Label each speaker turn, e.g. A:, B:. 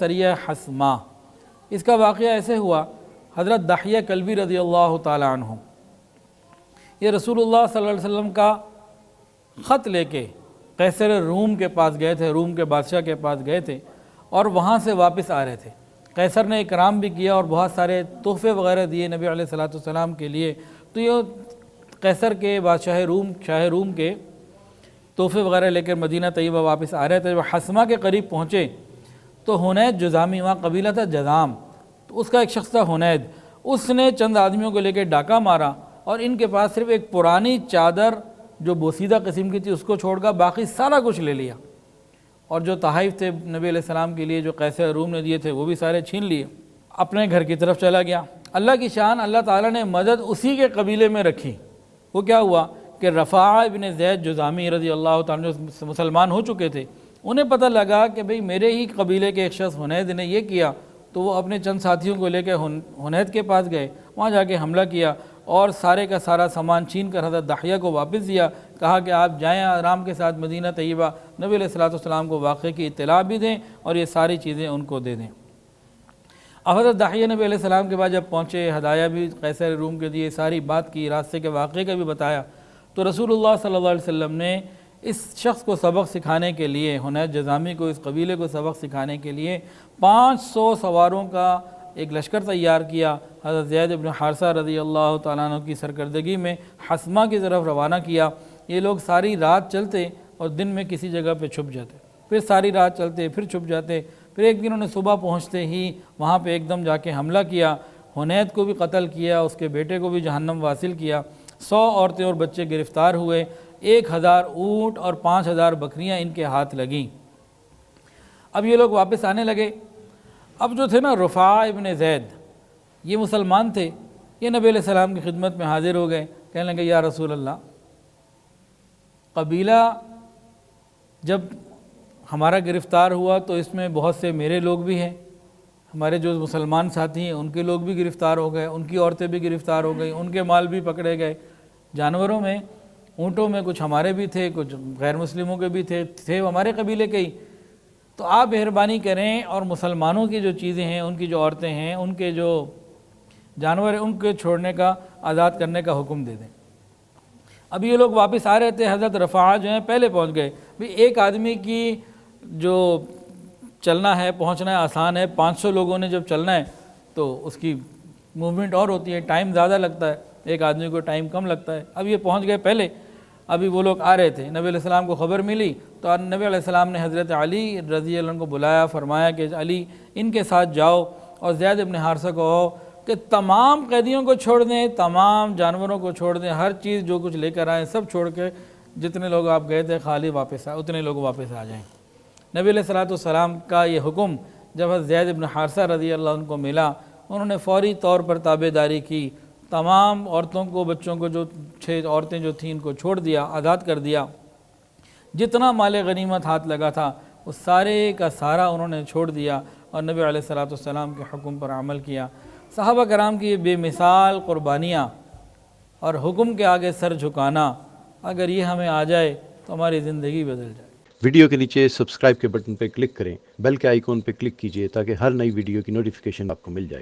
A: سریہ حسما، اس کا واقعہ ایسے ہوا، حضرت دحیہ کلبی رضی اللہ تعالی عنہ یہ رسول اللہ صلی اللہ علیہ وسلم کا خط لے کے قیصر روم کے پاس گئے تھے، روم کے بادشاہ کے پاس گئے تھے اور وہاں سے واپس آ رہے تھے۔ قیصر نے اکرام بھی کیا اور بہت سارے تحفے وغیرہ دیے نبی علیہ الصلوۃ والسلام کے لیے، تو یہ قیصر کے بادشاہ شاہ روم کے تحفے وغیرہ لے کر مدینہ طیبہ واپس آ رہے تھے۔ جب حسمہ کے قریب پہنچے تو حنید جذامی، وہاں قبیلہ تھا جذام، تو اس کا ایک شخص تھا حنید، اس نے چند آدمیوں کو لے کے ڈاکہ مارا اور ان کے پاس صرف ایک پرانی چادر جو بوسیدہ قسم کی تھی اس کو چھوڑ کر باقی سارا کچھ لے لیا، اور جو تحائف تھے نبی علیہ السلام کے لیے جو قیصر روم نے دیے تھے وہ بھی سارے چھین لیے، اپنے گھر کی طرف چلا گیا۔ اللہ کی شان، اللہ تعالیٰ نے مدد اسی کے قبیلے میں رکھی۔ وہ کیا ہوا کہ رفاعہ ابن زید جذامی رضی اللہ تعالیٰ جو مسلمان ہو چکے تھے، انہیں پتہ لگا کہ بھئی میرے ہی قبیلے کے ایک شخص حنید نے یہ کیا، تو وہ اپنے چند ساتھیوں کو لے کے حنید کے پاس گئے، وہاں جا کے حملہ کیا اور سارے کا سارا سامان چھین کر حضرت دحیہ کو واپس دیا، کہا کہ آپ جائیں آرام کے ساتھ مدینہ طیبہ، نبی علیہ الصلوۃ والسلام کو واقعے کی اطلاع بھی دیں اور یہ ساری چیزیں ان کو دے دیں۔ اب حضرت دحیہ نبی علیہ السلام کے بعد جب پہنچے، ہدایہ بھی قیصر روم کے دیے، ساری بات کی، راستے کے واقعے کا بھی بتایا، تو رسول اللہ صلی اللہ علیہ وسلم نے اس شخص کو سبق سکھانے کے لیے، حنید جذامی کو، اس قبیلے کو سبق سکھانے کے لیے 500 سواروں کا ایک لشکر تیار کیا، حضرت زید بن حارثہ رضی اللہ تعالیٰ عنہ کی سرکردگی میں حسمہ کی طرف روانہ کیا۔ یہ لوگ ساری رات چلتے اور دن میں کسی جگہ پہ چھپ جاتے، پھر ساری رات چلتے، پھر چھپ جاتے، پھر ایک دن انہیں صبح پہنچتے ہی وہاں پہ ایک دم جا کے حملہ کیا، حنید کو بھی قتل کیا، اس کے بیٹے کو بھی جہنم واصل کیا، 100 عورتیں اور بچے گرفتار ہوئے، 1000 اونٹ اور 5000 بکریاں ان کے ہاتھ لگیں۔ اب یہ لوگ واپس آنے لگے۔ اب جو تھے نا رفاعہ ابن زید، یہ مسلمان تھے، یہ نبی علیہ السلام کی خدمت میں حاضر ہو گئے، کہنے لگے یا رسول اللہ، قبیلہ جب ہمارا گرفتار ہوا تو اس میں بہت سے میرے لوگ بھی ہیں، ہمارے جو مسلمان ساتھی ہیں ان کے لوگ بھی گرفتار ہو گئے، ان کی عورتیں بھی گرفتار ہو گئیں، ان کے مال بھی پکڑے گئے، جانوروں میں اونٹوں میں کچھ ہمارے بھی تھے، کچھ غیر مسلموں کے بھی تھے ہمارے قبیلے کے ہی، تو آپ مہربانی کریں اور مسلمانوں کی جو چیزیں ہیں، ان کی جو عورتیں ہیں، ان کے جو جانور ہیں، ان کے چھوڑنے کا، آزاد کرنے کا حکم دے دیں۔ اب یہ لوگ واپس آ رہے تھے، حضرت رفاعہ جو ہیں پہلے پہنچ گئے۔ بھی ایک آدمی کی جو چلنا ہے، پہنچنا ہے آسان ہے، 500 لوگوں نے جب چلنا ہے تو اس کی موومنٹ اور ہوتی ہے، ٹائم زیادہ لگتا ہے، ایک آدمی کو ٹائم کم لگتا ہے۔ اب یہ پہنچ گئے پہلے، ابھی وہ لوگ آ رہے تھے، نبی علیہ السلام کو خبر ملی تو نبی علیہ السلام نے حضرت علی رضی اللہ عنہ کو بلایا، فرمایا کہ علی ان کے ساتھ جاؤ اور زید بن حارثہ کو کہو کہ تمام قیدیوں کو چھوڑ دیں، تمام جانوروں کو چھوڑ دیں، ہر چیز جو کچھ لے کر آئیں سب چھوڑ کے جتنے لوگ آپ گئے تھے خالی واپس آئے، اتنے لوگ واپس آ جائیں۔ نبی علیہ الصلوۃ والسلام کا یہ حکم جب حضرت زید بن حارثہ رضی اللہ عنہ کو ملا، انہوں نے فوری طور پر تابع داری کی، تمام عورتوں کو، بچوں کو، جو 6 عورتیں جو تھیں ان کو چھوڑ دیا، آزاد کر دیا، جتنا مال غنیمت ہاتھ لگا تھا وہ سارے کا سارا انہوں نے چھوڑ دیا اور نبی علیہ الصلوۃ والسلام کے حکم پر عمل کیا۔ صحابہ کرام کی یہ بے مثال قربانیاں اور حکم کے آگے سر جھکانا، اگر یہ ہمیں آ جائے تو ہماری زندگی بدل جائے۔
B: ویڈیو کے نیچے سبسکرائب کے بٹن پہ کلک کریں، بیل کے آئیکن پہ کلک کیجئے تاکہ ہر نئی ویڈیو کی نوٹیفیکیشن آپ کو مل جائے۔